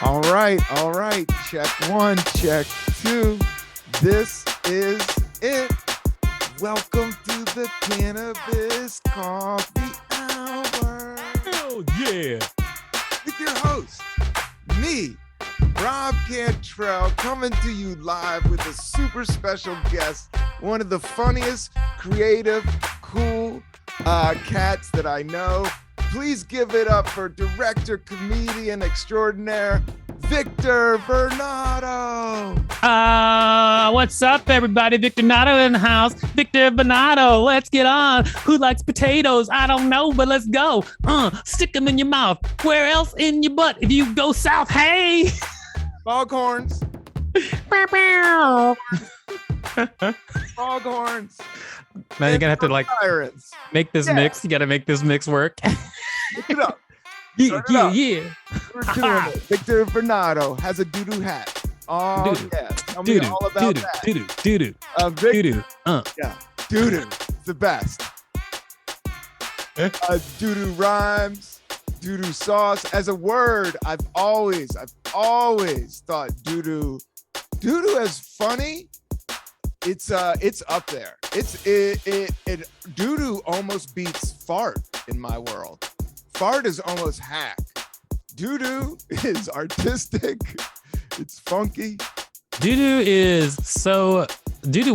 All right. Check one, check two. This is it. Welcome to the Cannabis Coffee Hour. Hell yeah. With your host, me, Rob Cantrell, coming to you live with a super special guest, one of the funniest, creative, cool cats that I know. Please give it up for director, comedian extraordinaire, Victor Varnado. What's up, everybody? Victor Varnado in the house. Victor Varnado, let's get on. Who likes potatoes? I don't know, but let's go. Stick them in your mouth. Where else in your butt? If you go south, hey. Foghorns. Foghorns. Now you're gonna have to like Sirens. make this mix. You gotta make this mix work. Look it up. Yeah. We're doing it. Victor Varnado has a doo-doo hat. Oh, Doo-doo. yeah. Tell me all about that. Doo-doo. Victor, Doo-doo. yeah. Doo-doo. It's the best. Doo-doo rhymes. Doo-doo sauce. As a word, I've always thought doo-doo as funny. It's up there. It doo-doo almost beats fart in my world. Fart is almost hack. Doo-doo is artistic. It's funky. Doo-doo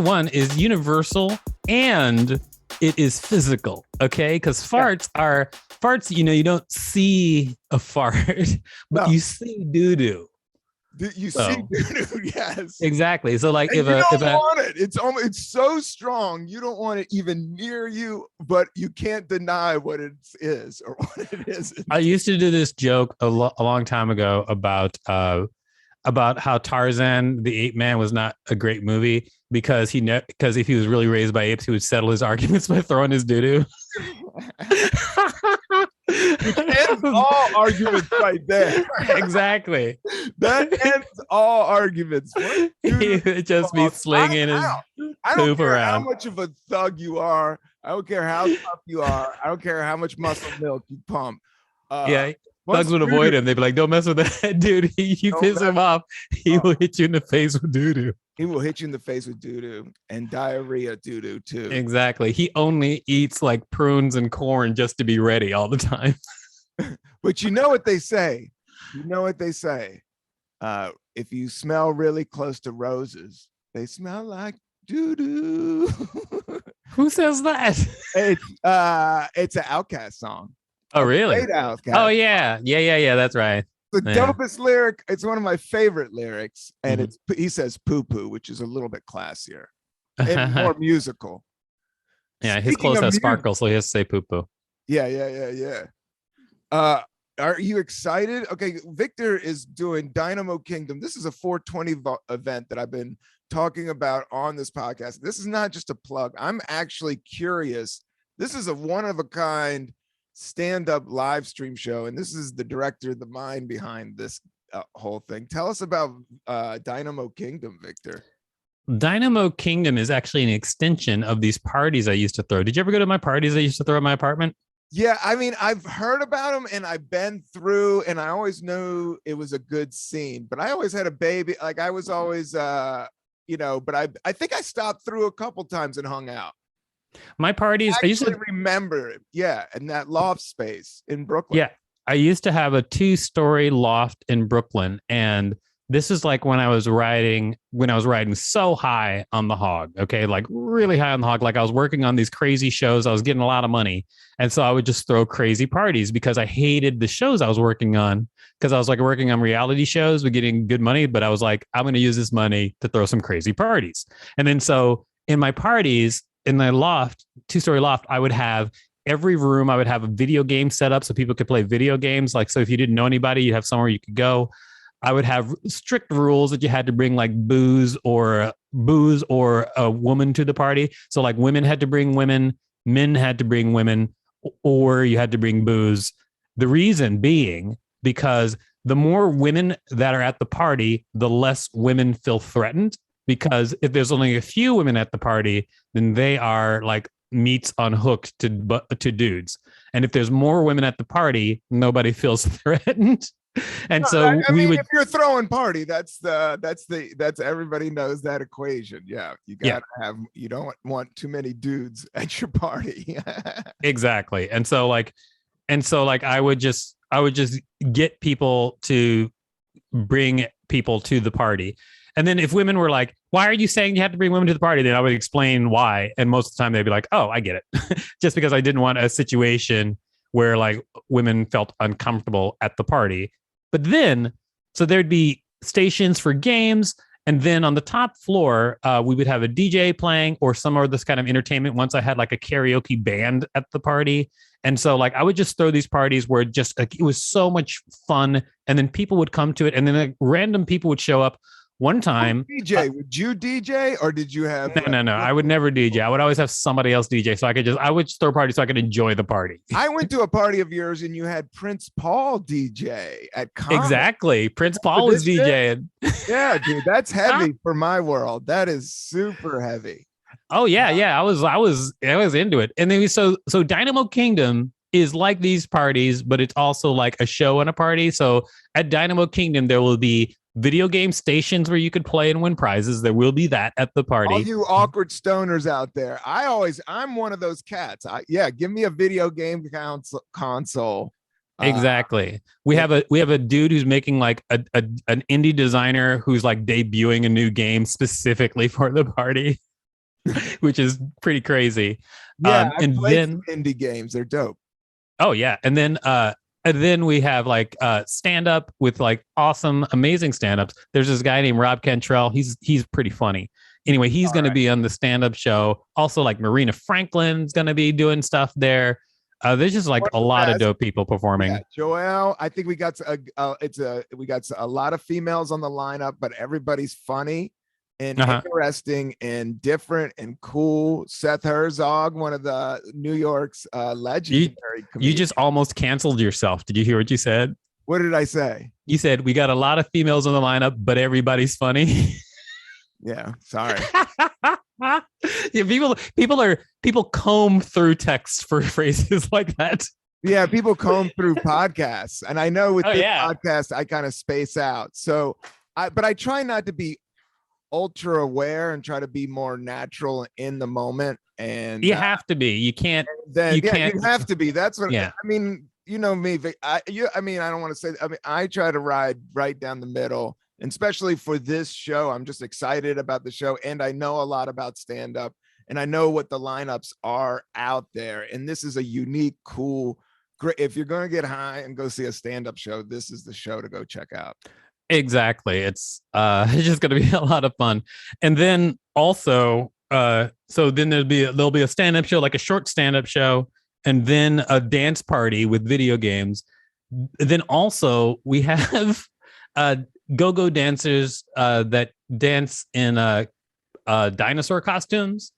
one is universal and it is physical, okay? Because farts, you don't see a fart, but you see doo-doo. You see doo-doo, yes. Exactly. So like and you don't want it. It's so strong. You don't want it even near you, but you can't deny what it is or what it isn't. I used to do this joke a long time ago about how Tarzan the Ape Man was not a great movie because if he was really raised by apes, he would settle his arguments by throwing his doo-doo. Which ends all arguments right there. Exactly. That ends all arguments. He would just be slinging his I don't poop care around. how much of a thug you are. I don't care how tough you are. I don't care how much muscle milk you pump. Thugs would avoid him. They'd be like, don't mess with that dude. You piss him off, he will hit you in the face with doo-doo. He will hit you in the face with doo-doo and diarrhea doo-doo too. Exactly. He only eats like prunes and corn just to be ready all the time. But you know what they say. If you smell really close to roses, they smell like doo-doo. Who says that? It's an Outkast song. Oh, really? Outkast. Oh, yeah. That's right. The dopest lyric. It's one of my favorite lyrics. And he says poo-poo, which is a little bit classier and more musical. Yeah, his clothes have sparkle, so he has to say poo-poo. Yeah. Are you excited? Okay, Victor is doing Dynamo Kingdom. This is a 420 event that I've been talking about on this podcast. This is not just a plug. I'm actually curious. This is a one-of-a-kind stand-up live stream show, and this is the director, the mind behind this whole thing. Tell us about Dynamo Kingdom, Victor. Dynamo Kingdom is actually an extension of these parties I used to throw. Did you ever go to my parties I used to throw at my apartment? Yeah, I mean, I've heard about them and I've been through, and I always knew it was a good scene, but I always had a baby. Like I was always, but I think I stopped through a couple times and hung out. My parties, I used to remember, in that loft space in Brooklyn. Yeah, I used to have a 2-story loft in Brooklyn, and this is like when I was riding so high on the hog, okay, like really high on the hog. Like I was working on these crazy shows, I was getting a lot of money, and so I would just throw crazy parties because I hated the shows I was working on because I was like working on reality shows with getting good money, but I was like, I'm going to use this money to throw some crazy parties, and then so in my parties. In the loft, 2-story loft, I would have every room. I would have a video game set up so people could play video games. Like, so if you didn't know anybody, you'd have somewhere you could go. I would have strict rules that you had to bring like booze or a woman to the party. So like women had to bring women, men had to bring women, or you had to bring booze. The reason being because the more women that are at the party, the less women feel threatened. Because if there's only a few women at the party, then they are like meats on hook to dudes. And if there's more women at the party, nobody feels threatened. And No, so I we mean, would, if you're throwing party, that's everybody knows that equation. Yeah, you yeah, gotta have. You don't want too many dudes at your party. exactly. And so like I would just get people to bring people to the party. And then if women were like, why are you saying you have to bring women to the party? Then I would explain why. And most of the time they'd be like, oh, I get it. Just because I didn't want a situation where like women felt uncomfortable at the party. But then, so there'd be stations for games. And then on the top floor, we would have a DJ playing or some of this kind of entertainment. Once I had like a karaoke band at the party. And so like I would just throw these parties where just like it was so much fun. And then people would come to it. And then like, random people would show up. One time, DJ, would you DJ or did you have? no. I would never DJ. I would always have somebody else DJ. So I would just throw parties so I could enjoy the party. I went to a party of yours and you had Prince Paul DJ at Comet. Exactly. Prince Paul was DJing. Yeah, dude, that's heavy for my world. That is super heavy. Oh yeah. I was into it. And then so Dynamo Kingdom is like these parties, but it's also like a show and a party. So at Dynamo Kingdom, there will be video game stations where you could play and win prizes. There will be that at the party. All you awkward stoners out there. I'm one of those cats. Give me a video game console. Exactly. We have a dude who's making like an indie designer who's like debuting a new game specifically for the party, which is pretty crazy. Yeah, and then indie games, they're dope. Oh yeah, and then we have like stand up with like awesome, amazing stand ups. There's this guy named Rob Cantrell. He's pretty funny. Anyway, he's going to be on the stand up show. Also, like Marina Franklin's going to be doing stuff there. There's just like a lot of dope people performing. Yeah, Joelle, I think we got a lot of females on the lineup, but everybody's funny and interesting and different and cool. Seth Herzog, one of the New York's legendary comedians. You just almost canceled yourself. Did you hear what you said? What did I say? You said we got a lot of females on the lineup, but everybody's funny. Yeah, sorry. Yeah, people comb through text for phrases like that. Yeah, people comb through podcasts, and I know with this podcast I kind of space out. So, but I try not to be ultra aware and try to be more natural in the moment. And you have to be. You can't. You have to be. That's what. Yeah. I mean, you know me. I don't want to say. I mean, I try to ride right down the middle. And especially for this show, I'm just excited about the show. And I know a lot about stand-up. And I know what the lineups are out there. And this is a unique, cool, great. If you're going to get high and go see a stand-up show, this is the show to go check out. Exactly. It's just going to be a lot of fun. And then also, so then there'll be a stand-up show, like a short stand-up show, and then a dance party with video games. Then also we have go-go dancers that dance in dinosaur costumes.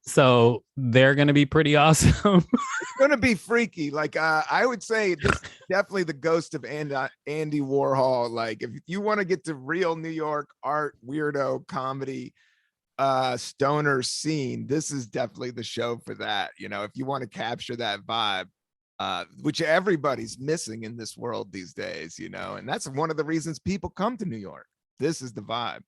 So they're gonna be pretty awesome. It's gonna be freaky. Like I would say this is definitely the ghost of Andy Warhol. Like if you want to get to real New York art, weirdo comedy, stoner scene, this is definitely the show for that. You know, if you want to capture that vibe, which everybody's missing in this world these days, you know, and that's one of the reasons people come to New York. This is the vibe.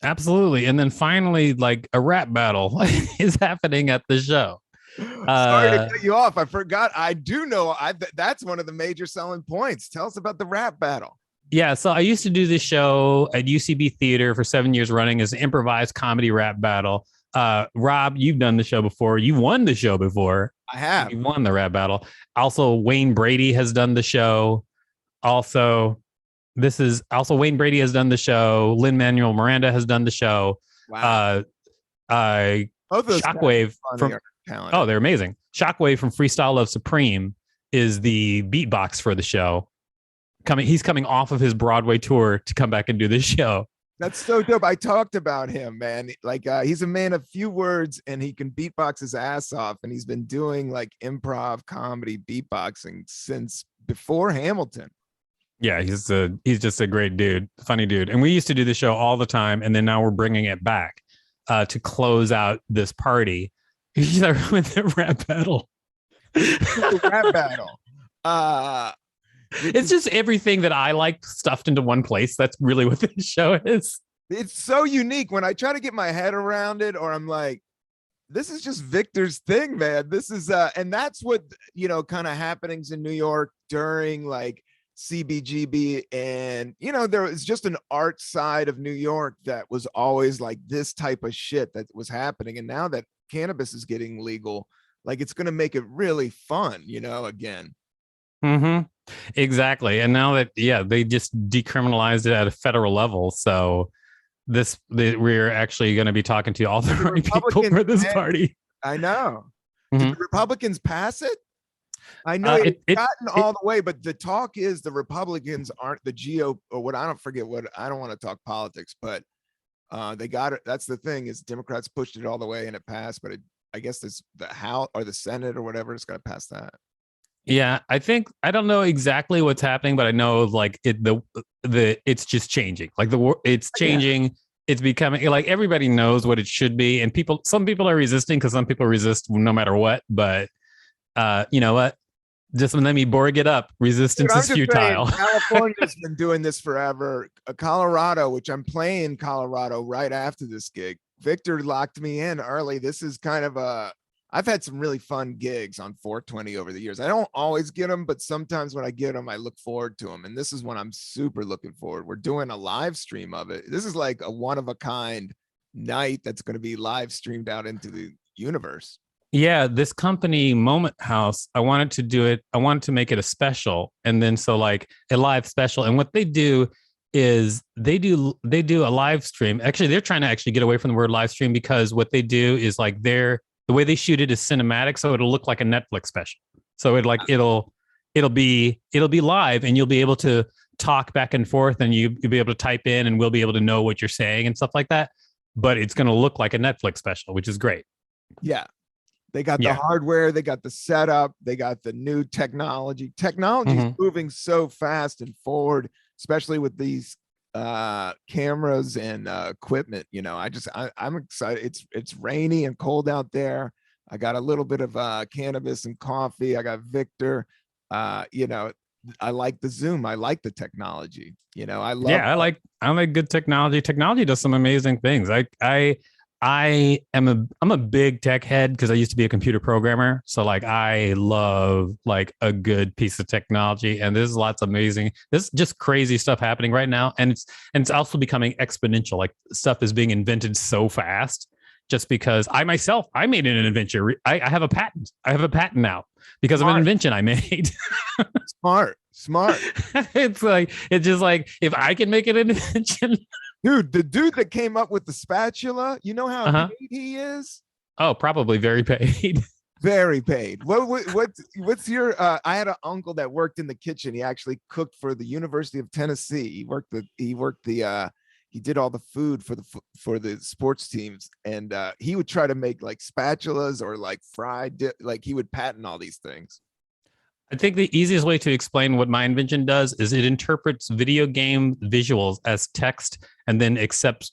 Absolutely. And then finally, like a rap battle is happening at the show. Sorry to cut you off. I forgot. I do know. That's one of the major selling points. Tell us about the rap battle. Yeah. So I used to do this show at UCB Theater for 7 years running as an improvised comedy rap battle. Rob, you've done the show before. You won the show before. I have. You won the rap battle. Also, Wayne Brady has done the show. Wayne Brady has done the show. Lin-Manuel Miranda has done the show. Wow. Both those Shockwave from they're amazing. Shockwave from Freestyle Love Supreme is the beatbox for the show. He's coming off of his Broadway tour to come back and do this show. That's so dope. I talked about him, man. Like he's a man of few words and he can beatbox his ass off. And he's been doing like improv comedy beatboxing since before Hamilton. Yeah, he's just a great dude, funny dude. And we used to do the show all the time. And then now we're bringing it back to close out this party. With the rap battle. The rap battle. It's just everything that I like stuffed into one place. That's really what this show is. It's so unique when I try to get my head around it, or I'm like, this is just Victor's thing, man. This is and that's what, you know, kind of happenings in New York during like CBGB, and you know, there was just an art side of New York that was always like this type of shit that was happening. And now that cannabis is getting legal, like it's going to make it really fun, you know, again. Mm-hmm. Exactly. And now that, yeah, they just decriminalized it at a federal level. So we're actually going to be talking to all the right people for this party. I know. Mm-hmm. Did the Republicans pass it? I know it's gotten all the way, but the talk is the Republicans aren't the GOP or what, I don't forget what, I don't want to talk politics, but they got it. That's the thing, is Democrats pushed it all the way and it passed, but I guess it's the House or the Senate or whatever is going to pass that. Yeah, I think I don't know exactly what's happening, but I know like it's just changing. Like it's changing. Yeah. It's becoming like everybody knows what it should be, and some people are resisting because some people resist no matter what. But you know what? Just let me borg it up. Resistance is futile. California's been doing this forever. Colorado, which I'm playing Colorado right after this gig. Victor locked me in early. This is kind of I've had some really fun gigs on 420 over the years. I don't always get them, but sometimes when I get them, I look forward to them. And this is one I'm super looking forward. We're doing a live stream of it. This is like a one-of-a-kind night that's going to be live streamed out into the universe. Yeah, this company, Moment House, I wanted to do it. I wanted to make it a special. And then so like a live special. And what they do is they do a live stream. Actually, they're trying to actually get away from the word live stream, because what they do is like the way they shoot it is cinematic, so it'll look like a Netflix special. So it'll be live, and you'll be able to talk back and forth, and you'll be able to type in, and we'll be able to know what you're saying and stuff like that. But it's going to look like a Netflix special, which is great. Yeah, they got the hardware, they got the setup, they got the new technology. Technology is moving so fast and forward, especially with these cameras and equipment. You know, I'm excited. It's rainy and cold out there. I got a little bit of cannabis and coffee. I got Victor. You know, I like the Zoom. I like the technology. You know, I like good technology. Technology does some amazing things. I'm a big tech head because I used to be a computer programmer. So like I love like a good piece of technology, and there's lots of amazing, there's just crazy stuff happening right now. And it's also becoming exponential. Like stuff is being invented so fast, just because I made an invention. I have a patent. I have a patent now because of an invention I made. Smart. It's just like, if I can make an invention. Dude, the dude that came up with the spatula, you know how paid he is? Oh, probably very paid. Very paid. What's your I had an uncle that worked in the kitchen. He actually cooked for the University of Tennessee. He did all the food for the sports teams, and he would try to make like spatulas or like like he would patent all these things. I think the easiest way to explain what my invention does is it interprets video game visuals as text, and then accepts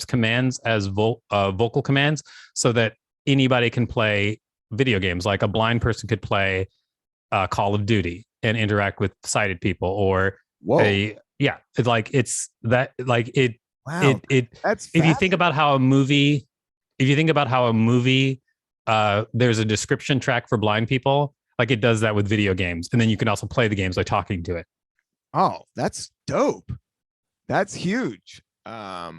commands as vocal commands, so that anybody can play video games. Like a blind person could play Call of Duty and interact with sighted people, or it's like it's that like it. Wow, that's if you think about how a movie, there's a description track for blind people. Like it does that with video games, and then you can also play the games by talking to it. Oh, that's dope. That's huge. Yeah,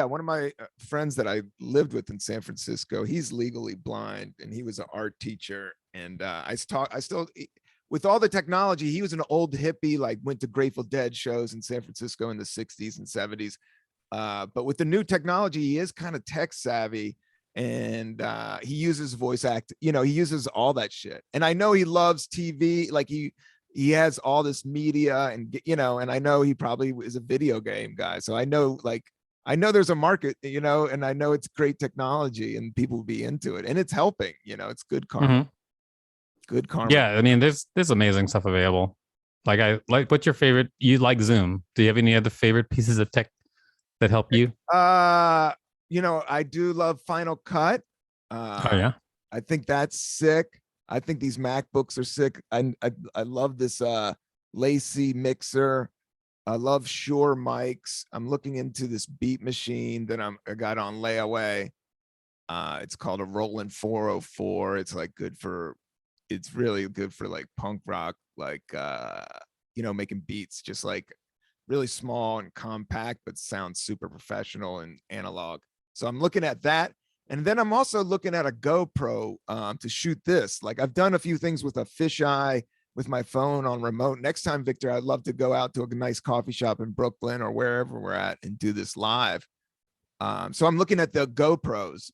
one of my friends that I lived with in San Francisco, he's legally blind, and he was an art teacher. And I still, with all the technology, he was an old hippie, like went to Grateful Dead shows in San Francisco in the 60s and 70s. But with the new technology, he is kind of tech savvy. And he uses voice act, you know, he uses all that shit. And I know he loves TV, like he has all this media, and you know, and I know he probably is a video game guy. So I know there's a market, you know, and I know it's great technology and people will be into it, and it's helping, you know, it's good karma. Good karma. Yeah, I mean, there's amazing stuff available. What's your favorite? You like Zoom? Do you have any other favorite pieces of tech that help you? You know, I do love Final Cut. Oh yeah, I think that's sick. I think these MacBooks are sick. I love this Lacy mixer. I love Shure mics. I'm looking into this beat machine that I got on layaway. It's called a Roland 404. It's like it's really good for like punk rock, like making beats, just like really small and compact, but sounds super professional and analog. So I'm looking at that. And then I'm also looking at a GoPro to shoot this. Like I've done a few things with a fisheye with my phone on remote. Next time, Victor, I'd love to go out to a nice coffee shop in Brooklyn or wherever we're at and do this live. So I'm looking at the GoPros.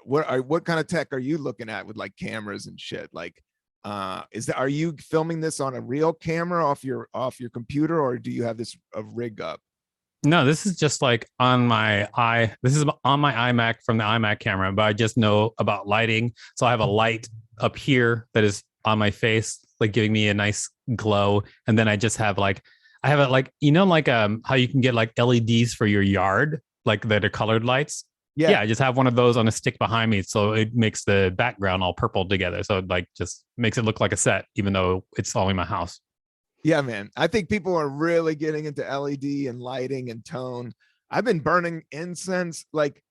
What kind of tech are you looking at with like cameras and shit? Like, are you filming this on a real camera off your computer, or do you have this a rig up? No, this is just like on my this is on my iMac from the iMac camera, but I just know about lighting. So I have a light up here that is on my face, like giving me a nice glow. And then I just have like, I have it like, like how you can get like LEDs for your yard, like that are colored lights. Yeah, I just have one of those on a stick behind me, so it makes the background all purple together. So it like just makes it look like a set, even though it's all in my house. Yeah, man. I think people are really getting into LED and lighting and tone. I've been burning incense. Like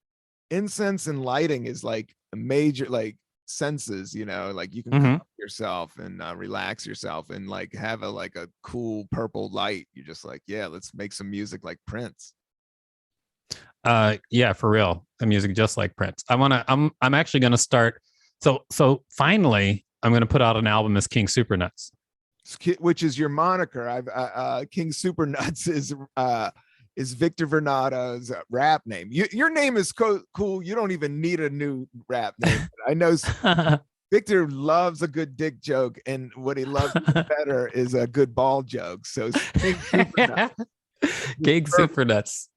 incense and lighting is like a major like senses, like you can calm yourself and relax yourself and like have a cool purple light. You're just like, yeah, let's make some music like Prince. Yeah, for real. The music just like Prince. I'm actually gonna start. So finally I'm gonna put out an album as King Supernuts, which is your moniker. King Supernuts is Victor Varnado's rap name. Your name is cool. You don't even need a new rap name. I know Victor loves a good dick joke, and what he loves better is a good ball joke. So King Supernuts. King Supernuts.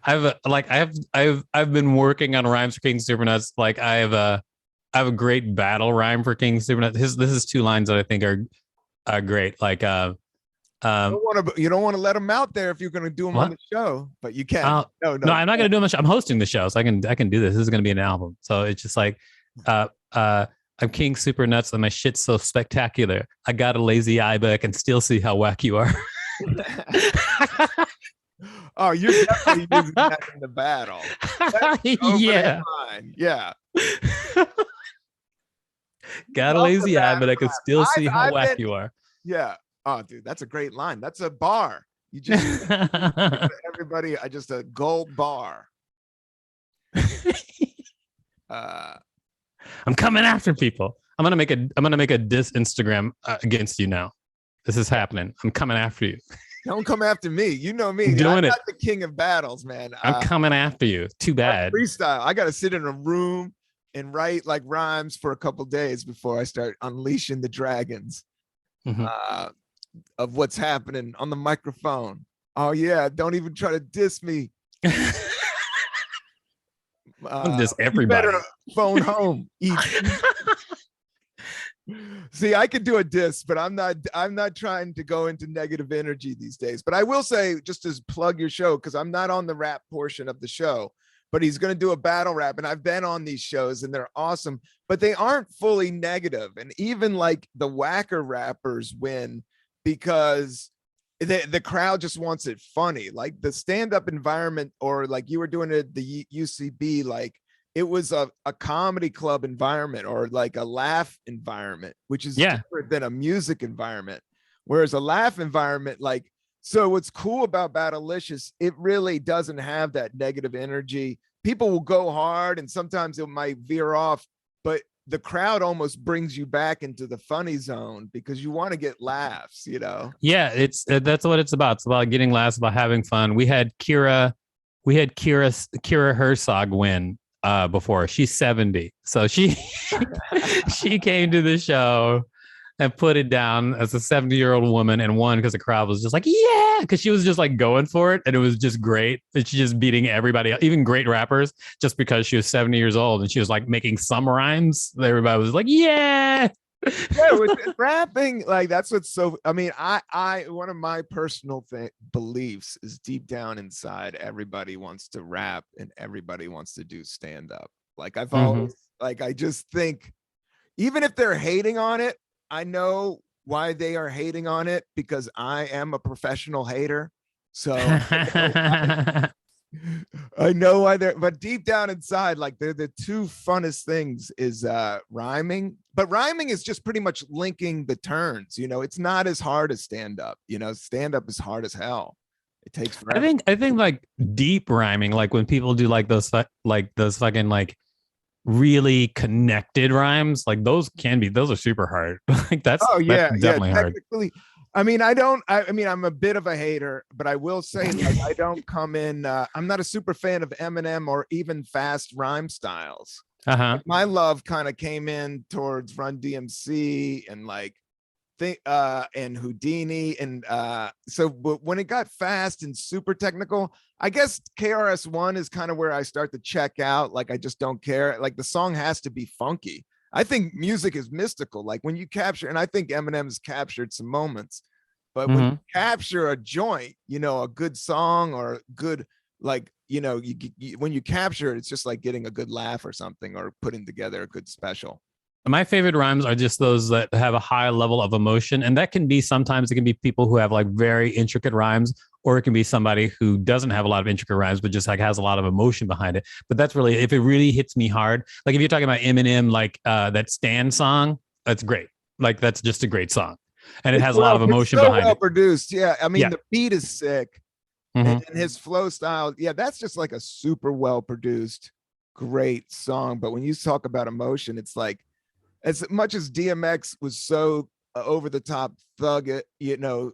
I've been working on rhymes for King Supernuts. Like I have a great battle rhyme for King Supernuts. This is two lines that I think are great. Like you don't want to let them out there if you're going to do them on the show, but you can. No, I'm not going to do them. I'm hosting the show, so I can do this. This is going to be an album. So it's just like I'm King Supernuts and my shit's so spectacular. I got a lazy eye, but I can still see how whack you are. Oh, you're definitely using that in the battle. Yeah. Yeah. Got a lazy eye, but I can still see how whack you are. Yeah. Oh, dude, that's a great line. That's a bar. You just everybody, just a gold bar. I'm coming after people. I'm gonna make a diss Instagram against you now. This is happening. I'm coming after you. Don't come after me. You know me. I'm not the king of battles, man. I'm coming after you. Too bad. Freestyle. I got to sit in a room and write like rhymes for a couple days before I start unleashing the dragons of what's happening on the microphone. Oh yeah, don't even try to diss me. Diss everybody. You better phone home. See, I could do a diss, but I'm not trying to go into negative energy these days. But I will say, just to plug your show, because I'm not on the rap portion of the show, but he's going to do a battle rap. And I've been on these shows and they're awesome, but they aren't fully negative. And even like the whacker rappers win because the crowd just wants it funny. Like the stand-up environment, or like you were doing it at the UCB, like it was a comedy club environment or like a laugh environment, which is different than a music environment. Whereas a laugh environment, like, so what's cool about Battlelicious, it really doesn't have that negative energy. People will go hard and sometimes it might veer off, but the crowd almost brings you back into the funny zone because you want to get laughs, Yeah, it's that's what it's about. It's about getting laughs, about having fun. We had Kira Herzog win before. She's 70, so she came to the show and put it down as a 70-year-old woman and won because the crowd was just like, yeah, because she was just like going for it and it was just great. And she's just beating everybody, even great rappers, just because she was 70 years old and she was like making some rhymes. Everybody was like, yeah. Yeah, with rapping, like that's what's so. I mean, I one of my personal beliefs is deep down inside, everybody wants to rap and everybody wants to do stand up. Like I've always, like I just think, even if they're hating on it, I know why they are hating on it because I am a professional hater. So I know why they're, but deep down inside, like they're the two funnest things is rhyming. But rhyming is just pretty much linking the turns. You know, it's not as hard as stand up. You know, stand up is hard as hell. It takes forever. I think like deep rhyming, like when people do like those fucking like really connected rhymes, like those are super hard. Like that's Oh yeah, that's yeah. definitely hard. Technically, I mean, I don't. I mean, I'm a bit of a hater, but I will say, like, I don't come in. I'm not a super fan of Eminem or even fast rhyme styles. Uh-huh. Like, my love kind of came in towards Run DMC and like think and Houdini and so but when it got fast and super technical, I guess KRS-One is kind of where I start to check out. Like I just don't care. Like the song has to be funky. I think music is mystical. Like when you capture, and I think Eminem has captured some moments, but when you capture a joint, you know, a good song or good, like, you know, when you capture it, it's just like getting a good laugh or something or putting together a good special. My favorite rhymes are just those that have a high level of emotion. And that can be sometimes it can be people who have like very intricate rhymes, or it can be somebody who doesn't have a lot of intricate rhymes, but just like has a lot of emotion behind it. But that's really, if it really hits me hard, like if you're talking about Eminem, like that Stand song, that's great. Like that's just a great song. And it has a lot of emotion behind well it. produced. Yeah. I mean, Yeah. the beat is sick. And his flow style, yeah, that's just like a super well produced, great song. But when you talk about emotion, it's like, as much as DMX was so over the top thug, you know,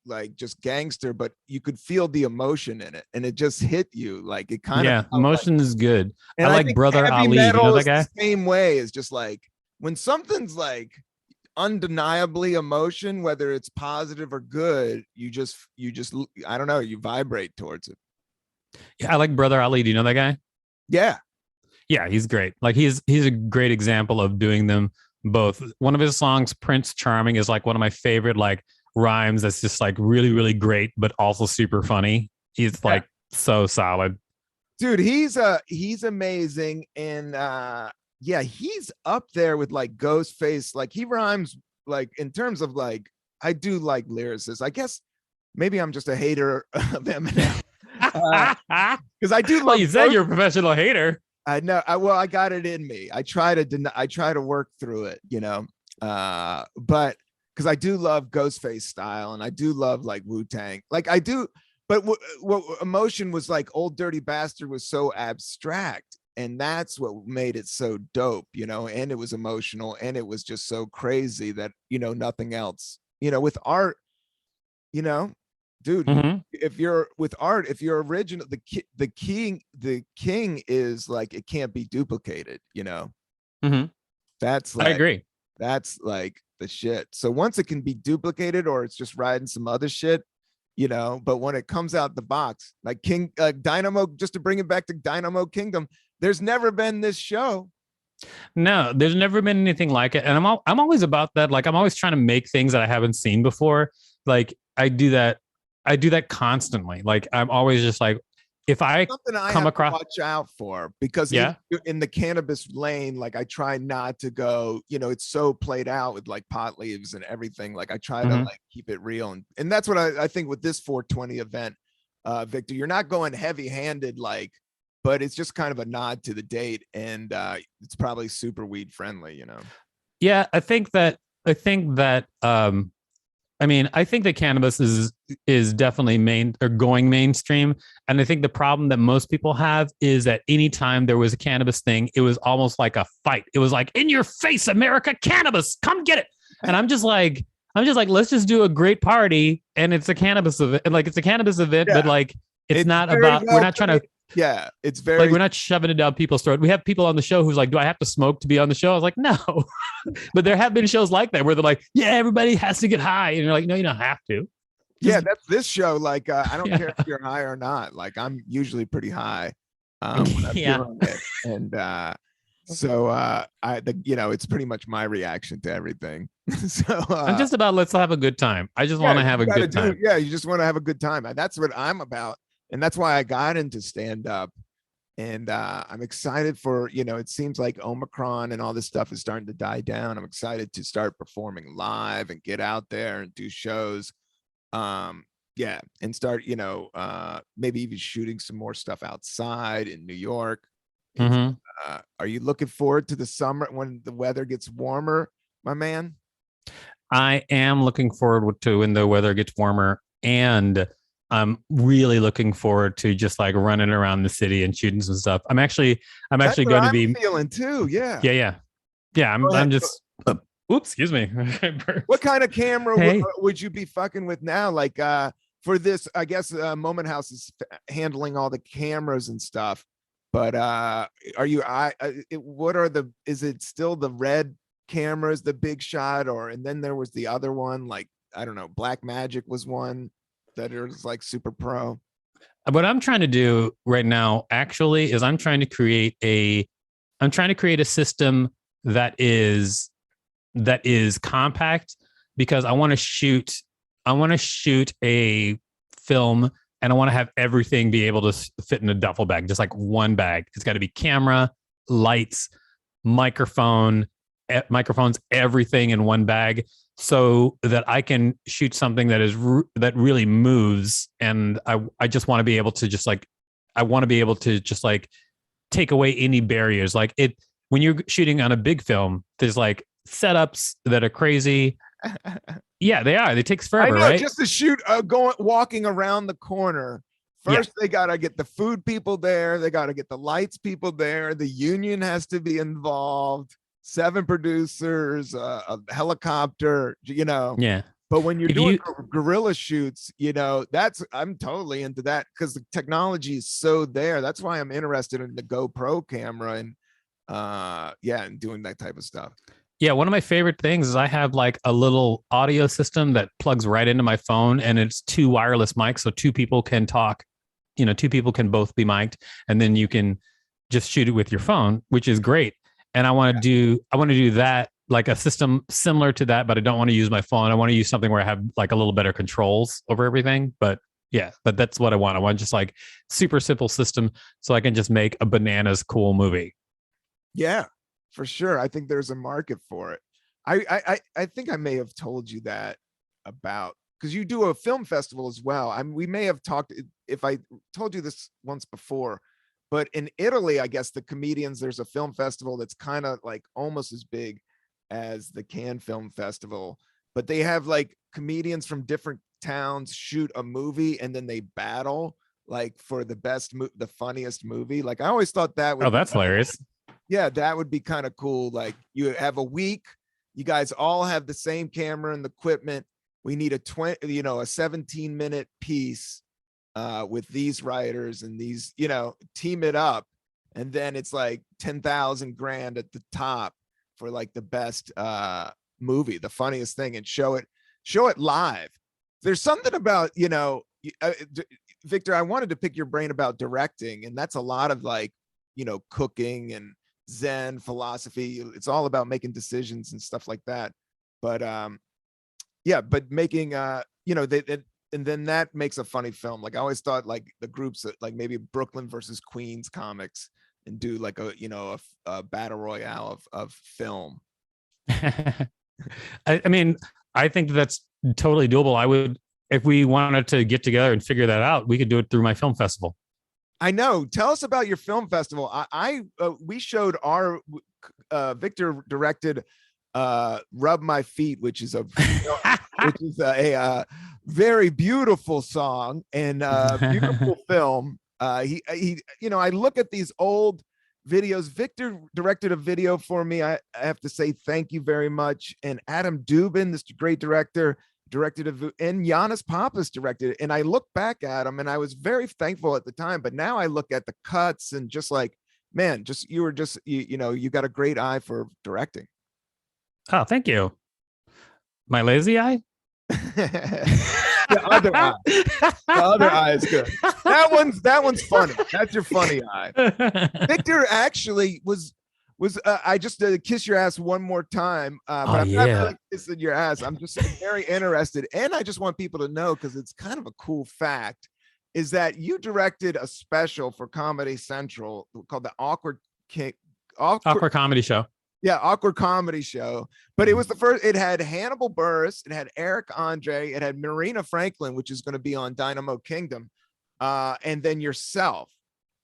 like just gangster, but you could feel the emotion in it, and it just hit you. Like it kind of emotion is good. and I I like think Brother heavy Ali. Do you know metal that is guy? the same way. Is just like when something's like undeniably emotion, whether it's positive or good, you just I don't know, you vibrate towards it. Yeah, I like Brother Ali. Do you know that guy? Yeah. Yeah, he's great. Like he's a great example of doing them both. One of his songs, Prince Charming, is like one of my favorite like rhymes that's just like really, really great, but also super funny. He's like so solid. Dude, he's amazing. And yeah, he's up there with like Ghostface. Like he rhymes like in terms of like I do like lyricists. I guess maybe I'm just a hater of Eminem. Because I do Well, love you said you're a professional hater. I know. I got it in me. I try to work through it, you know. But because I do love Ghostface style, and I do love like Wu-Tang. Like I do, but what emotion was like Old Dirty Bastard was so abstract, and that's what made it so dope, you know. And it was emotional, and it was just so crazy that, you know, nothing else. You know, with art, you know, dude, if you're with art, if you're original, the king is like it can't be duplicated, you know. That's I like agree. that's like the shit. So once it can be duplicated or it's just riding some other shit, you know, but when it comes out the box, like Dynamo, just to bring it back to Dynamo Kingdom, there's never been this show. No, there's never been anything like it. And I'm always about that. Like I'm always trying to make things that I haven't seen before. Like I do that constantly. Like I'm always just like, if I something I come have across, to watch out for, because in the cannabis lane, like I try not to go, you know, it's so played out with like pot leaves and everything. Like I try to like keep it real. And that's what I think with this 420 event, Victor, you're not going heavy handed, like, but it's just kind of a nod to the date, and it's probably super weed friendly, you know? yeah, I mean, I think that cannabis is definitely going mainstream. And I think the problem that most people have is that anytime there was a cannabis thing, it was almost like a fight. It was like, in your face, America, cannabis, come get it. And I'm just like, let's just do a great party. And it's a cannabis event. Like it's a cannabis event, but like, it's not about, we're not trying to, yeah, it's very like, we're not shoving it down people's throat. We have people on the show who's like, do I have to smoke to be on the show? I was like, no. But there have been shows like that where they're like, yeah, everybody has to get high. And you're like, no, you don't have to. Yeah, that's this show. Like, I don't care if you're high or not. Like, I'm usually pretty high when I'm doing it. And you know, it's pretty much my reaction to everything. So I'm just about, let's have a good time. I just want to have a good time. Yeah, you just want to have a good time. And that's what I'm about. And that's why I got into stand up. And I'm excited for, it seems like Omicron and all this stuff is starting to die down. I'm excited to start performing live and get out there and do shows. Yeah, and start, maybe even shooting some more stuff outside in New York. Mhm. Are you looking forward to the summer when the weather gets warmer, my man? I am looking forward to when the weather gets warmer, and I'm really looking forward to just like running around the city and shooting some stuff. I'm That's actually what going to I'm be. feeling too. Yeah. Yeah, yeah, yeah. Go I'm ahead. just. Oops, excuse me. What kind of camera Hey. would you be fucking with now? Like for this, I guess Moment House is handling all the cameras and stuff. But are you what are the is it still the red cameras, the big shot, or and then there was the other one, like I don't know, Black Magic was one that is like super pro. What I'm trying to do right now, actually, is I'm trying to create a system that is compact, because I want to shoot a film, and I want to have everything be able to fit in a duffel bag, just like one bag. It's got to be camera, lights, microphones, everything in one bag, so that I can shoot something that really moves. And I just want to be able to just like take away any barriers. Like it, when you're shooting on a big film, there's like setups that are crazy. Yeah, they are. It takes I forever, know, right? just to shoot walking around the corner. First, they gotta get the food people there. They gotta get the lights people there. The union has to be involved. 7 producers, a helicopter. Yeah. But when you're If doing you guerrilla shoots, I'm totally into that because the technology is so there. That's why I'm interested in the GoPro camera and yeah, and doing that type of stuff. Yeah, one of my favorite things is I have like a little audio system that plugs right into my phone, and it's 2 wireless mics, so 2 people can talk. 2 people can both be mic'd, and then you can just shoot it with your phone, which is great. And I want to do that, like a system similar to that, but I don't want to use my phone. I want to use something where I have like a little better controls over everything. But yeah, but that's what I want. I want just like super simple system, so I can just make a bananas cool movie. Yeah, for sure. I think there's a market for it. I think I may have told you that about because you do a film festival as well. We may have talked if I told you this once before, but in Italy, I guess the comedians, there's a film festival that's kind of like almost as big as the Cannes Film Festival, but they have like comedians from different towns shoot a movie and then they battle like for the funniest movie. Like I always thought that Oh, would that's hilarious. yeah, that would be kind of cool. Like you have a week, you guys all have the same camera and equipment. We need a 17-minute piece with these writers and these, team it up. And then it's like 10,000 grand at the top for like the best movie, the funniest thing, and show it live. There's something about, Victor, I wanted to pick your brain about directing, and that's a lot of like, cooking and Zen philosophy. It's all about making decisions and stuff like that. But yeah, but making and then that makes a funny film. Like I always thought like the groups that like maybe Brooklyn versus Queens comics and do like a battle royale of film. I mean, I think that's totally doable. I would, if we wanted to get together and figure that out, we could do it through my film festival. I know. Tell us about your film festival. We showed our Victor directed Rub My Feet, which is a very beautiful song and beautiful film. He I look at these old videos. Victor directed a video for me. I have to say thank you very much. And Adam Dubin, this great director, directed and Giannis Pappas directed it. And I look back at him and I was very thankful at the time, but now I look at the cuts and just like, man, you got a great eye for directing. Oh, thank you. My lazy eye? The other eye. The other eye is good. That one's funny. That's your funny eye. Victor actually was I just kiss your ass one more time, but I'm not really kissing your ass. I'm just very interested, and I just want people to know because it's kind of a cool fact is that you directed a special for Comedy Central called the Awkward Comedy Show. Yeah, Awkward Comedy Show. But it was the first, it had Hannibal Buress, it had Eric Andre, it had Marina Franklin, which is going to be on Dynamo Kingdom, and then yourself.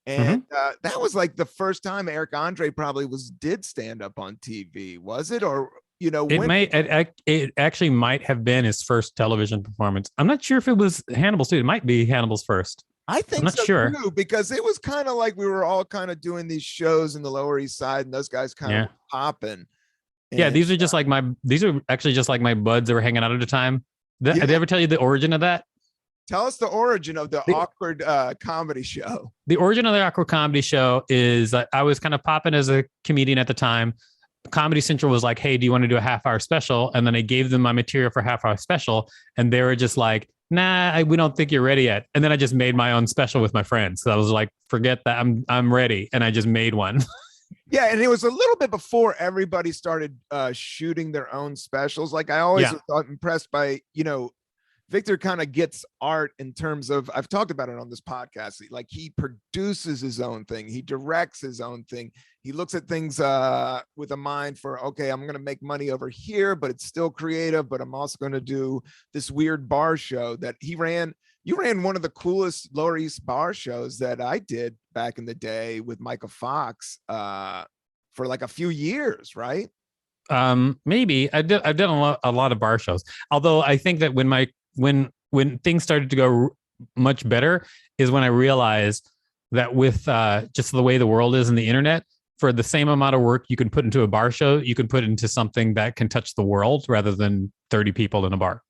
And that was like the first time Eric Andre probably did stand up on TV, was it? Or, you know, it actually might have been his first television performance. I'm not sure if it was Hannibal's too. It might be Hannibal's first. I think I'm not so sure too, because it was kind of like we were all kind of doing these shows in the Lower East Side, and those guys kind of popping. Yeah, these are just like these are actually just like my buds that were hanging out at the time. Did I ever tell you the origin of that? Tell us the origin of the Awkward Comedy Show. The origin of the Awkward Comedy Show is I was kind of popping as a comedian at the time. Comedy Central was like, hey, do you want to do a half-hour special? And then I gave them my material for half-hour special, and they were just like, nah, we don't think you're ready yet. And then I just made my own special with my friends. So I was like, forget that, I'm ready. And I just made one. Yeah, and it was a little bit before everybody started shooting their own specials. Like I always was impressed by, you know, Victor kind of gets art in terms of, I've talked about it on this podcast. Like he produces his own thing. He directs his own thing. He looks at things with a mind for, okay, I'm going to make money over here, but it's still creative, but I'm also going to do this weird bar show that he ran. You ran one of the coolest Lower East bar shows that I did back in the day with Micah Fox for like a few years, right? Maybe I've done a lot of bar shows. Although I think that when things started to go much better is when I realized that with just the way the world is in the internet, for the same amount of work you can put into a bar show, you can put into something that can touch the world rather than 30 people in a bar.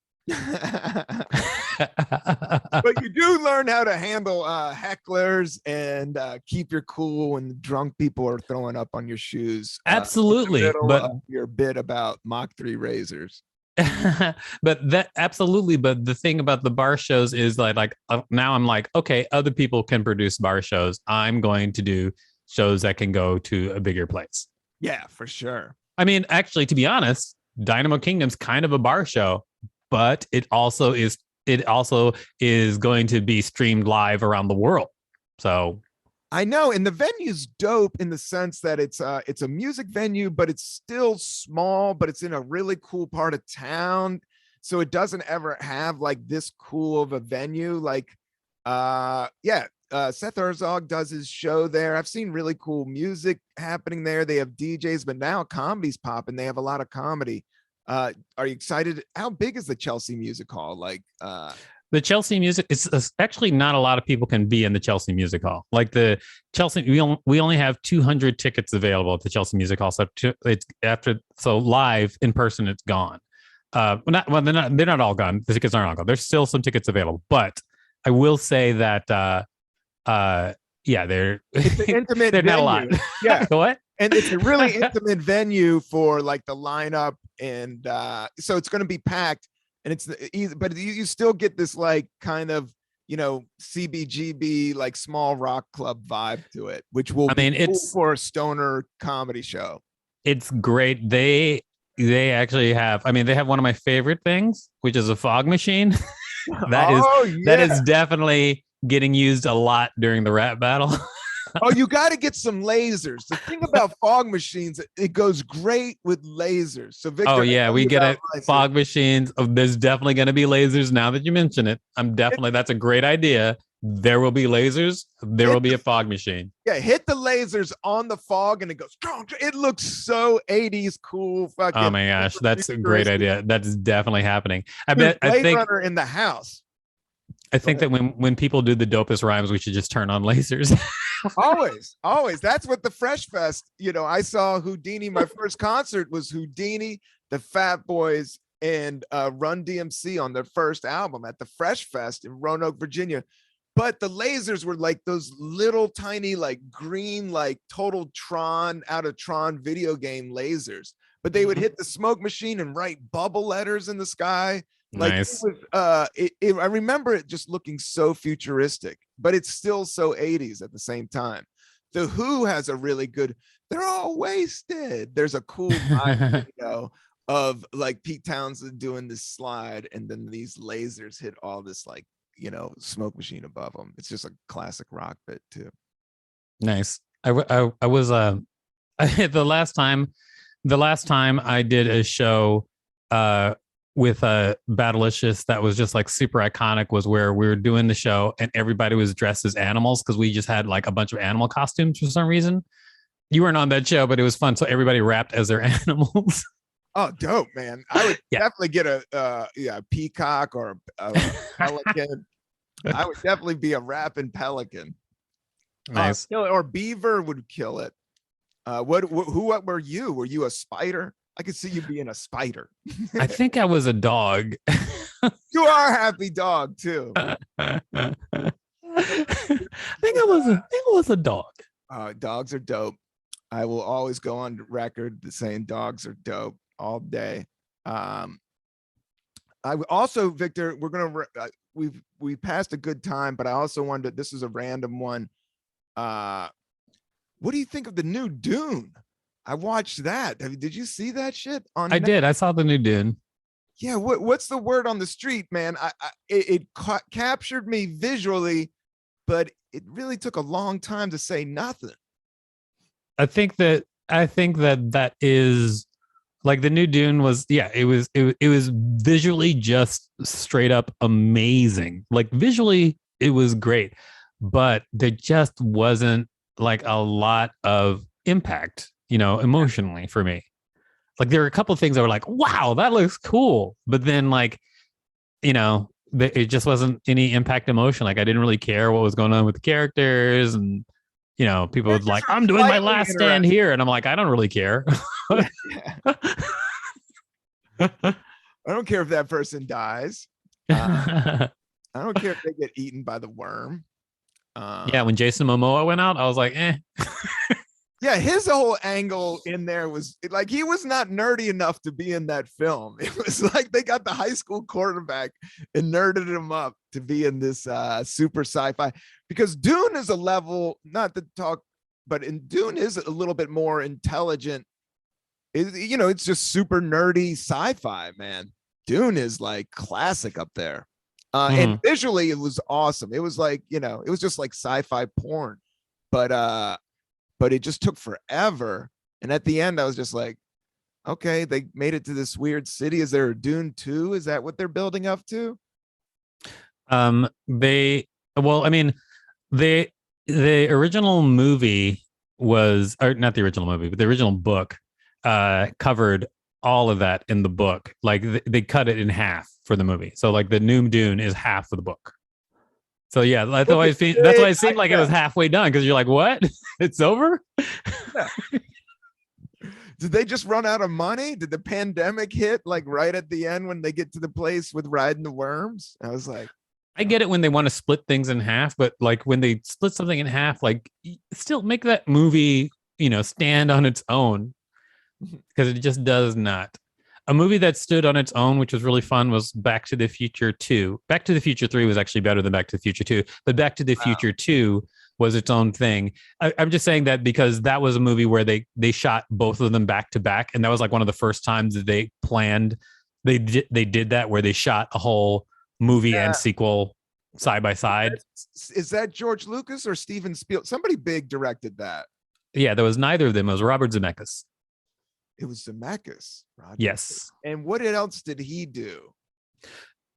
But you do learn how to handle hecklers and keep your cool when drunk people are throwing up on your shoes. Absolutely. But your bit about Mach 3 razors. But the thing about the bar shows is like now I'm like, okay, other people can produce bar shows. I'm going to do shows that can go to a bigger place. Yeah, for sure. I mean, actually, to be honest, Dynamo Kingdom's kind of a bar show, but it also is going to be streamed live around the world. So I know, and the venue's dope in the sense that it's a music venue, but it's still small, but it's in a really cool part of town. So it doesn't ever have like this cool of a venue. Like, Seth Herzog does his show there. I've seen really cool music happening there. They have DJs, but now comedy's popping. They have a lot of comedy. Are you excited? How big is the Chelsea Music Hall? Like, the Chelsea Music, it's actually not a lot of people can be in the Chelsea Music Hall. Like the Chelsea, we only have 200 tickets available at the Chelsea Music Hall. So live in person, it's gone. They're not all gone. The tickets aren't all gone. There's still some tickets available, but I will say that, they're it's an intimate they're venue. Not a lot. Yeah. What? And it's a really intimate venue for like the lineup. And so it's going to be packed. And but you still get this like kind of, you know, CBGB, like small rock club vibe to it, which will be cool for a stoner comedy show. It's great. They actually have, they have one of my favorite things, which is a fog machine. That is definitely getting used a lot during the rap battle. Oh, you got to get some lasers. The thing about fog machines, it goes great with lasers. So Victor, we get fog machines. Oh, there's definitely going to be lasers now that you mention it. That's a great idea. There will be lasers. There will be a fog machine. Yeah, hit the lasers on the fog and it goes. It looks so 80s cool. Fucking, oh my gosh, that's a great idea. That's definitely happening. I think Runner in the house. I think that when people do the dopest rhymes, we should just turn on lasers. always. That's what the Fresh Fest, you know, I saw Houdini. My first concert was Houdini, the Fat Boys, and Run DMC on their first album at the Fresh Fest in Roanoke, Virginia. But the lasers were like those little tiny, like green, like total Tron out of Tron video game lasers. But they would hit the smoke machine and write bubble letters in the sky. Like nice. I remember it just looking so futuristic, but it's still so 80s at the same time. The Who has a really good, they're all wasted. There's a cool video of like Pete Townsend doing this slide, and then these lasers hit all this like smoke machine above them. It's just a classic rock bit too. Nice. I was the last time I did a show with Battlicious that was just like super iconic was where we were doing the show and everybody was dressed as animals because we just had like a bunch of animal costumes for some reason. You weren't on that show, but it was fun. So everybody rapped as their animals. Oh, dope, man. I would definitely get a peacock or a pelican. I would definitely be a rapping pelican. Nice. Or beaver would kill it. What were you? Were you a spider? I could see you being a spider. I think I was a dog. You are a happy dog too. I think I was a dog. Dogs are dope. I will always go on record saying dogs are dope all day. I also, Victor, we're gonna we passed a good time, but I also wanted this is a random one. What do you think of the new Dune? I watched that. Did you see that shit on? I did. I saw the new Dune. Yeah. What's the word on the street, man? It captured me visually, but it really took a long time to say nothing. I think that is like the new Dune was. Yeah, it was visually just straight up amazing. Like visually, it was great, but there just wasn't like a lot of impact, emotionally for me. Like there were a couple of things that were like, wow, that looks cool. But then like, it just wasn't any impact emotion. Like I didn't really care what was going on with the characters and, people would like, I'm doing my last stand here. And I'm like, I don't really care. I don't care if that person dies. I don't care if they get eaten by the worm. Yeah, when Jason Momoa went out, I was like, eh. Yeah, his whole angle in there was like he was not nerdy enough to be in that film. It was like they got the high school quarterback and nerded him up to be in this super sci-fi, because Dune is a level, not to talk, but in Dune is a little bit more intelligent. It's just super nerdy sci-fi, man. Dune is like classic up there. And visually it was awesome. It was like, it was just like sci-fi porn, but it just took forever. And at the end I was just like, okay, they made it to this weird city. Is there a Dune 2? Is that what they're building up to? The original movie was, or not the original movie, but the original book covered all of that in the book. Like they cut it in half for the movie. So like the new Dune is half of the bock. So yeah, that's why it seemed like it was halfway done, because you're like, what? It's over? Yeah. Did they just run out of money? Did the pandemic hit like right at the end when they get to the place with riding the worms? I was like, I get it when they want to split things in half, but like when they split something in half, like still make that movie, stand on its own, because it just does not. A movie that stood on its own, which was really fun, was Back to the Future 2. Back to the Future 3 was actually better than Back to the Future 2, but Back to the Future 2 was its own thing. I'm just saying that because that was a movie where they shot both of them back to back, and that was like one of the first times that they did that, where they shot a whole movie and sequel side by side. Is that George Lucas or Steven Spielberg? Somebody big directed that. Yeah, there was neither of them. It was Robert Zemeckis. It was Zemeckis. Roger. Yes. And what else did he do?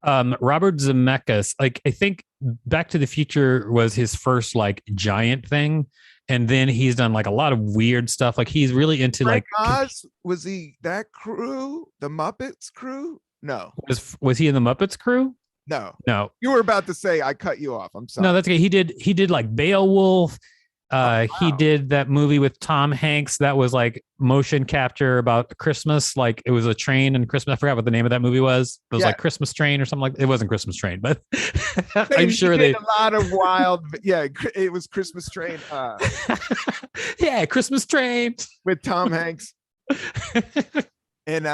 Robert Zemeckis, like I think Back to the Future was his first like giant thing, and then he's done like a lot of weird stuff. Like he's really into Frank like Oz. Was he that crew? The Muppets crew? No. Was he in the Muppets crew? No. You were about to say I cut you off. I'm sorry. No, that's okay. He did like Beowulf. Wow. He did that movie with Tom Hanks that was like motion capture about Christmas. Like it was a train and Christmas. I forgot what the name of that movie was. It was like Christmas Train or something like that. It wasn't Christmas Train, but I'm sure they a lot of wild. Yeah, it was Christmas Train. Yeah, Christmas Train with Tom Hanks. And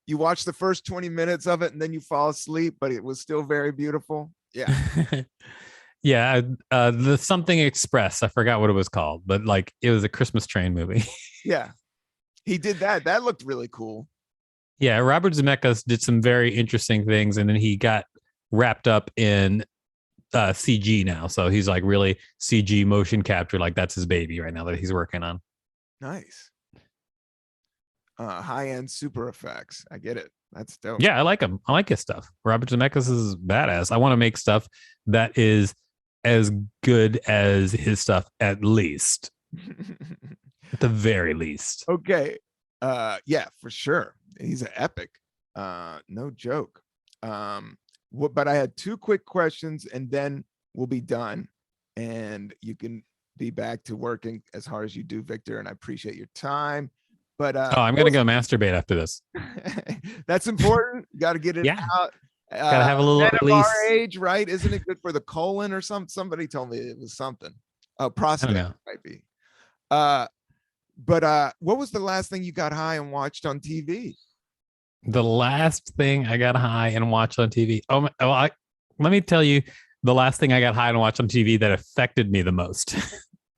you watch the first 20 minutes of it and then you fall asleep, but it was still very beautiful. Yeah. Yeah, the Something Express. I forgot what it was called, but like it was a Christmas Train movie. Yeah, he did that. That looked really cool. Yeah, Robert Zemeckis did some very interesting things, and then he got wrapped up in CG now. So he's like really CG motion capture. Like that's his baby right now that he's working on. Nice. High-end super effects. I get it. That's dope. Yeah, I like him. I like his stuff. Robert Zemeckis is badass. I want to make stuff that is as good as his stuff, at least. At the very least. Okay. Yeah, for sure. He's an epic. No joke. But I had 2 quick questions and then we'll be done. And you can be back to working as hard as you do, Victor. And I appreciate your time. But I'm gonna go masturbate after this. That's important. You got to get it out. Gotta have a little release. Our age, right? Isn't it good for the colon or something? Somebody told me it was something. Oh, prostate might be. But what was the last thing you got high and watched on TV? The last thing I got high and watched on TV. Let me tell you the last thing I got high and watched on TV that affected me the most.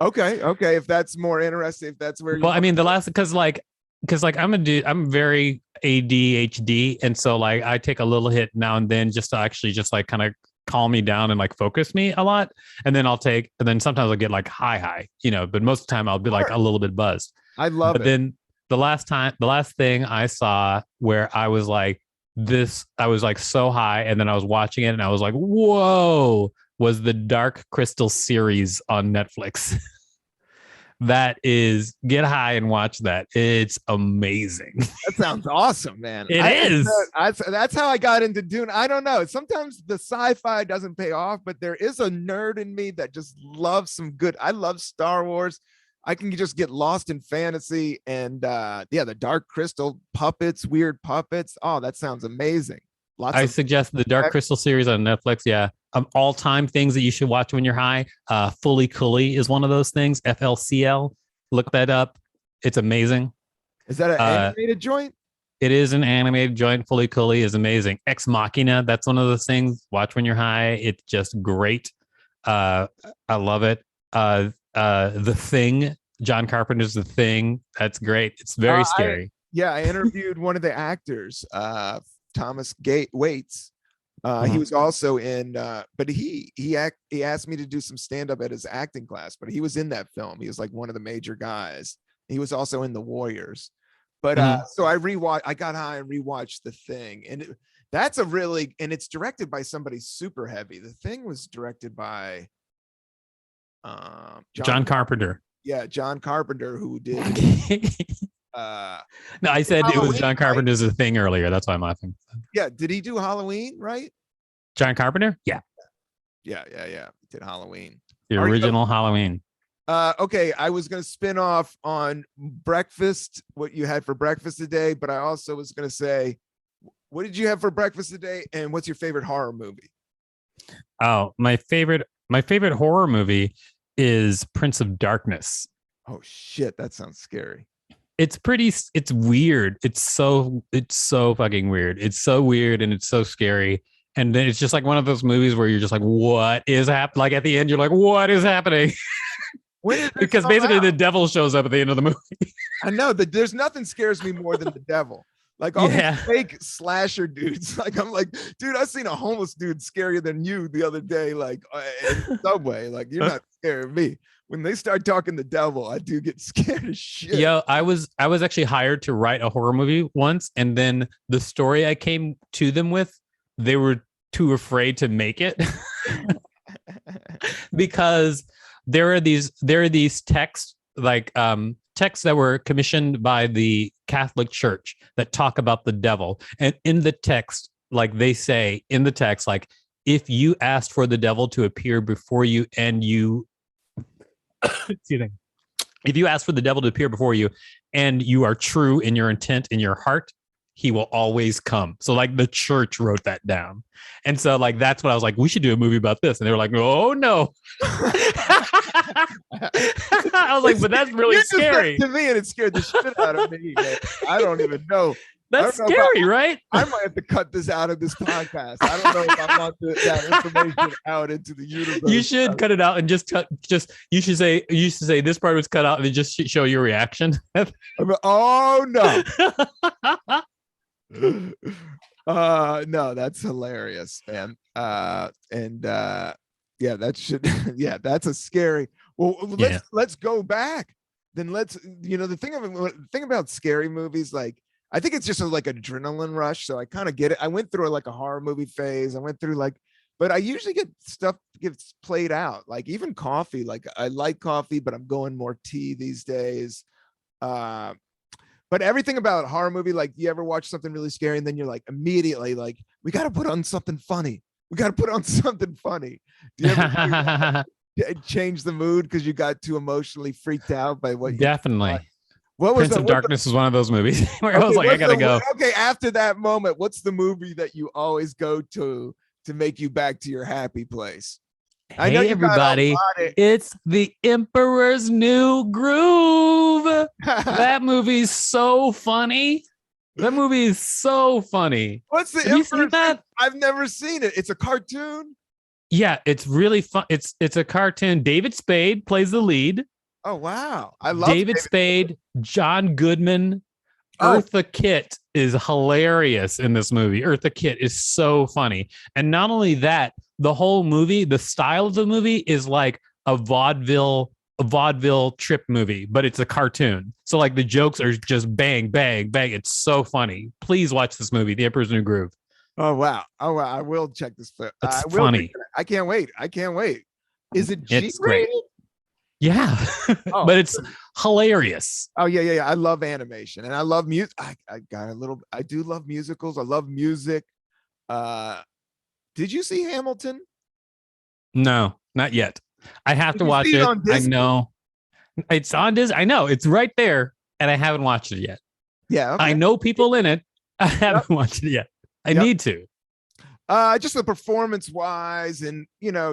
Okay. If that's more interesting, if that's where. Well, I mean, the last because I'm very ADHD, and so like I take a little hit now and then just to actually just like kind of calm me down and like focus me a lot, and then sometimes I'll get like high, but most of the time I'll be like a little bit buzzed. I love it. But then the last thing I saw where I was like so high, and then I was watching it and I was like, whoa, was the Dark Crystal series on Netflix. That is, get high and watch that. It's amazing. That sounds awesome, man. That's how I got into Dune. I don't know. Sometimes the sci-fi doesn't pay off, but there is a nerd in me that just loves some good. I love Star Wars. I can just get lost in fantasy and the Dark Crystal puppets, weird puppets. Oh, that sounds amazing. I suggest the Dark Crystal series on Netflix. Yeah. All-time things that you should watch when you're high. Fully Cooley is one of those things. FLCL. Look that up. It's amazing. Is that an animated joint? It is an animated joint. Fully Cooley is amazing. Ex Machina. That's one of those things. Watch when you're high. It's just great. I love it. The Thing. John Carpenter's The Thing. That's great. It's very scary. I interviewed one of the actors, Thomas Waits. He was also in, but he asked me to do some stand-up at his acting class, but he was in that film. He was like one of the major guys. He was also in The Warriors. But so I got high and rewatched The Thing. And it's directed by somebody super heavy. The Thing was directed by John Carpenter. Yeah, John Carpenter, who did no, I said Halloween, it was John Carpenter's The Thing earlier. That's why I'm laughing. Yeah, did he do Halloween, right? John Carpenter? Yeah. He did Halloween. The original Halloween. Okay, I was going to spin off on breakfast, what you had for breakfast today, but I also was going to say, what did you have for breakfast today, and what's your favorite horror movie? Oh, my favorite horror movie is Prince of Darkness. Oh shit, that sounds scary. It's weird. It's so fucking weird. It's so weird and it's so scary. And then it's just like one of those movies where you're just like, what is happening? Like at the end, you're like, what is happening? Because basically the devil shows up at the end of the movie. I know that there's nothing scares me more than the devil. Like all these fake slasher dudes. Like I'm like, dude, I seen a homeless dude scarier than you the other day, like in the subway. Like you're not scaring me. When they start talking the devil, I do get scared as shit. Yo, I was actually hired to write a horror movie once, and then the story I came to them with, they were too afraid to make it because there are these texts like texts that were commissioned by the Catholic Church that talk about the devil, and in the text, like they say in the text, like if you asked for the devil to appear before you and you if you ask for the devil to appear before you and you are true in your intent in your heart, he will always come. So like the church wrote that down. And so like, that's what I was like, we should do a movie about this. And they were like, oh no. I was like, but that's really scary. To me, and it scared the shit out of me, man. I don't even know. That's scary, right? I might have to cut this out of this podcast. I don't know if I want that information out into the universe. You should cut it out and just you should say this part was cut out and then just show your reaction. Oh no. No, that's hilarious, man. Yeah, that should yeah, that's a scary. Well, Yeah. let's go back. Then the thing about scary movies, like I think it's just like adrenaline rush. So I kind of get it. I went through like a horror movie phase. I went through like, but I usually get stuff gets played out. Like even coffee. Like I like coffee, but I'm going more tea these days. Uh, but everything about horror movie, like you ever watch something really scary and then you're like immediately like, we got to put on something funny. We got to put on something funny. Do you ever change the mood because you got too emotionally freaked out by what you Definitely. watched? What was Prince of Darkness is one of those movies where I was like, I gotta go. Okay, after that moment, what's the movie that you always go to make you back to your happy place? I know Hey everybody, it's The Emperor's New Groove. That movie's so funny. That movie is so funny. What's the Have you seen that? I've never seen it. It's a cartoon. Yeah, it's really fun. It's a cartoon. David Spade plays the lead. Oh wow, I love David Spade, John Goodman. Eartha Kitt is hilarious in this movie. Eartha Kitt is so funny. And not only that, the whole movie, the style of the movie is like a vaudeville trip movie, but it's a cartoon. So like the jokes are just bang, bang, bang. It's so funny. Please watch this movie, The Emperor's New Groove. Oh wow. I will check this film. It's funny. I can't wait. Is it G-rated? It's great. Yeah, but it's hilarious. Oh yeah. I love animation and I love music. I do love musicals. I love music. Did you see Hamilton? No, not yet. I have to watch it. I know it's on Disney. I know it's right there, and I haven't watched it yet. Yeah, okay. I know people in it. I haven't watched it yet. I need to. Just the performance wise, and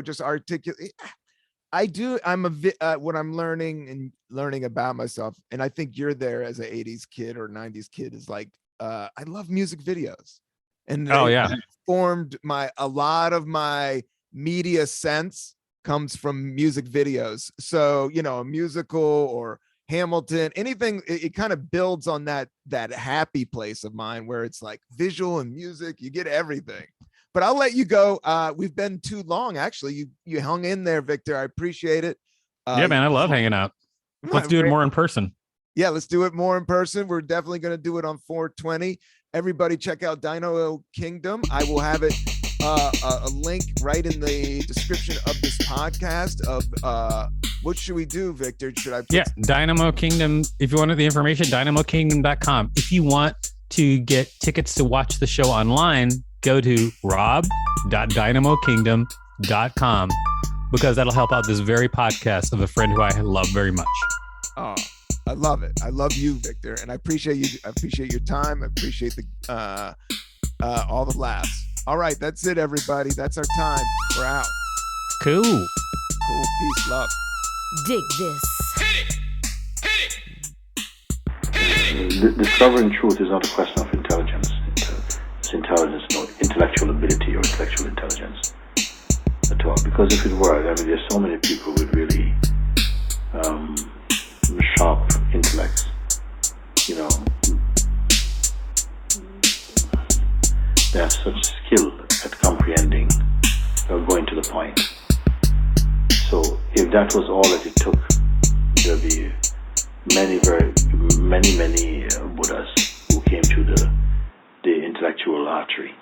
just articulate. What I'm learning about myself, and I think you're there as an 80s kid or 90s kid is like, I love music videos. And formed a lot of my media sense comes from music videos. So, a musical or Hamilton, anything, it kind of builds on that happy place of mine where it's like visual and music, you get everything. But I'll let you go. We've been too long. Actually, you hung in there, Victor. I appreciate it. Yeah, man, I love hanging out. Let's do it more in person. Yeah, let's do it more in person. We're definitely going to do it on 420. Everybody check out Dynamo Kingdom. I will have it a link right in the description of this podcast of what should we do, Victor? Should I put Dynamo Kingdom. If you want the information, dynamokingdom.com. If you want to get tickets to watch the show online, go to rob.dynamokingdom.com because that'll help out this very podcast of a friend who I love very much. Oh, I love it. I love you, Victor, and I appreciate you. I appreciate your time. I appreciate the all the laughs. All right, that's it, everybody. That's our time. We're out. Cool. Peace, love. Dig this. Discovering truth is not a question of intelligence. It's intelligence, no intellectual ability or intellectual intelligence at all. Because if it were, there's so many people with really sharp intellects. They have such skill at comprehending or going to the point. So if that was all that it took, there'd be many Buddhas who came to the intellectual artery.